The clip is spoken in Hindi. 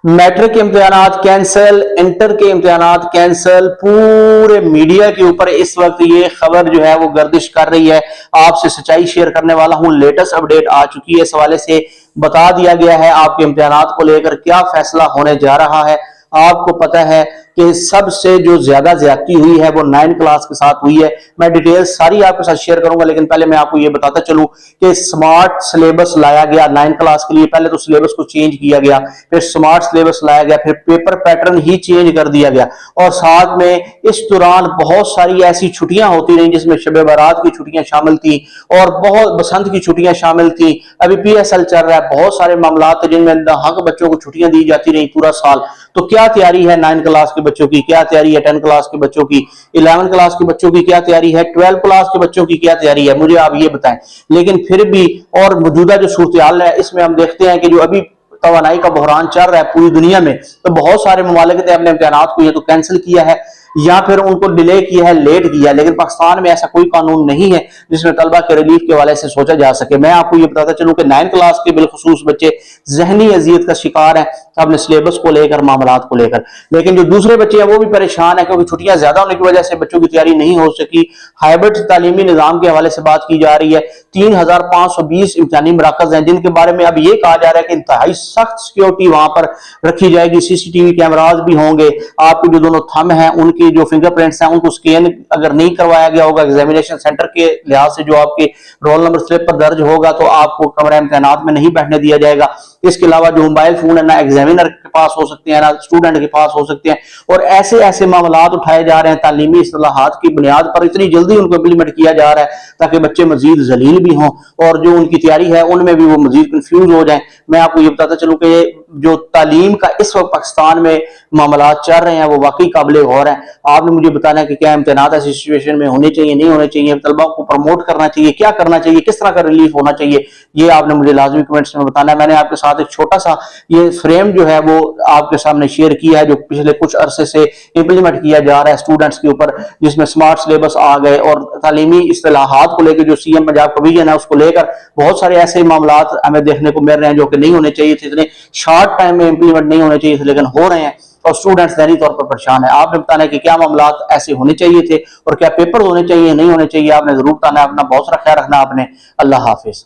मैट्रिक के इम्तिहानात कैंसिल, इंटर के इम्तिहानात कैंसिल। पूरे मीडिया के ऊपर इस वक्त ये खबर जो है वो गर्दिश कर रही है। आपसे सच्चाई शेयर करने वाला हूं। लेटेस्ट अपडेट आ चुकी है। इस हवाले से बता दिया गया है आपके इम्तिहानात को लेकर क्या फैसला होने जा रहा है। आपको पता है कि सबसे जो ज्यादा ज्यादती हुई है वो 9 क्लास के साथ हुई है। मैं डिटेल सारी आपके साथ शेयर करूंगा, लेकिन पहले मैं आपको ये बताता चलूं कि स्मार्ट सिलेबस लाया गया 9 क्लास के लिए। पहले तो सिलेबस को चेंज किया गया, फिर स्मार्ट सिलेबस लाया गया, फिर पेपर पैटर्न ही चेंज कर दिया गया। और साथ में इस दौरान बहुत सारी ऐसी छुट्टियां होती रही जिसमें शब बारात की छुट्टियां शामिल थी और बहुत बसंत की छुट्टियां शामिल थी। अभी PSL चल रहा है, बहुत सारे मामला थे जिनमें हक बच्चों को छुट्टियां दी जाती रही पूरा साल। तो क्या तैयारी है 9 क्लास के बच्चों की, क्या तैयारी है 10 क्लास के बच्चों की, 11 क्लास के बच्चों की क्या तैयारी है, 12 क्लास के बच्चों की क्या तैयारी है, मुझे आप ये बताएं। लेकिन फिर भी और मौजूदा जो सूरत हाल है इसमें हम देखते हैं कि जो अभी तवानाई का बहरान चल रहा है पूरी दुनिया में, तो बहुत सारे ममालिक ने अपने इम्तिहानात को या तो कैंसिल किया है या फिर उनको डिले किया है, लेट किया है। लेकिन पाकिस्तान में ऐसा कोई कानून नहीं है जिसमें तलबा के रिलीफ के हवाले से सोचा जा सके। मैं आपको ये बताता चलूं कि 9 क्लास के बिलखुसूस बच्चे जहनी अजियत का शिकार है अपने सिलेबस को लेकर, मामलात को लेकर। लेकिन जो दूसरे बच्चे हैं वो भी परेशान है क्योंकि छुट्टियां ज्यादा होने की वजह से बच्चों की तैयारी नहीं हो सकी। हाइब्रिड तालीमी निजाम के हवाले से बात की जा रही है। 3520 इम्तिहानी मराकज हैं जिनके बारे में अब ये कहा जा रहा है कि इंतहाई सख्त सिक्योरिटी वहां पर रखी जाएगी। CCTV कैमराज भी होंगे। आपके जो दोनों थंब हैं उनकी जो फिंगरप्रिंट्स हैं उनको स्कैन अगर नहीं करवाया गया होगा एग्जामिनेशन सेंटर के लिहाज से, जो आपके रोल नंबर स्लिप पर दर्ज होगा, तो आपको कमरा इम्तिहानात में नहीं बैठने दिया जाएगा। इसके अलावा जो मोबाइल फोन है ना एग्जामिनर के पास हो सकते हैं ना स्टूडेंट के पास हो सकते हैं। और ऐसे ऐसे मामलात उठाए जा रहे हैं तालीमी इस्लाहात की बुनियाद पर, इतनी जल्दी उनको इम्प्लीमेंट किया जा रहा है ताकि बच्चे मजीद जलील भी हों और जो उनकी तैयारी है उनमें भी वो मजीद कंफ्यूज हो जाए। मैं आपको ये बताता चलूं कि जो तालीम का इस वक्त पाकिस्तान में मामलात चल रहे हैं वो वाकई काबिल गौर है। आपने मुझे बताना है कि क्या इम्तिहानात ऐसी सिचुएशन में होने चाहिए, नहीं होने चाहिए, तलबा को प्रमोट करना चाहिए, क्या करना चाहिए, किस तरह का रिलीफ होना चाहिए, ये आपने मुझे लाजमी कमेंट्स में बताना है। मैंने आपके साथ एक छोटा सा ये फ्रेम जो है वो आपके सामने शेयर किया है जो पिछले कुछ अरसे से इंप्लीमेंट किया जा रहा है स्टूडेंट्स के ऊपर, जिसमें स्मार्ट सिलेबस आ गए और तालीमी इस्तिलाहात को लेकर जो CM पंजाब का विजन है उसको लेकर बहुत सारे ऐसे मामलात हमें देखने को मिल रहे हैं जो कि नहीं होने चाहिए थे, इतने शॉर्ट टाइम में इंप्लीमेंट नहीं होने चाहिए थे, लेकिन हो रहे हैं और स्टूडेंट्स दैनिक तौर पर परेशान है। आपने बताना है कि क्या मामलात ऐसे होने चाहिए थे और क्या पेपर होने चाहिए, नहीं होने चाहिए। आपने जरूर बताना है। अपना बहुत सारा ख्याल रखना आपने। अल्लाह हाफिज।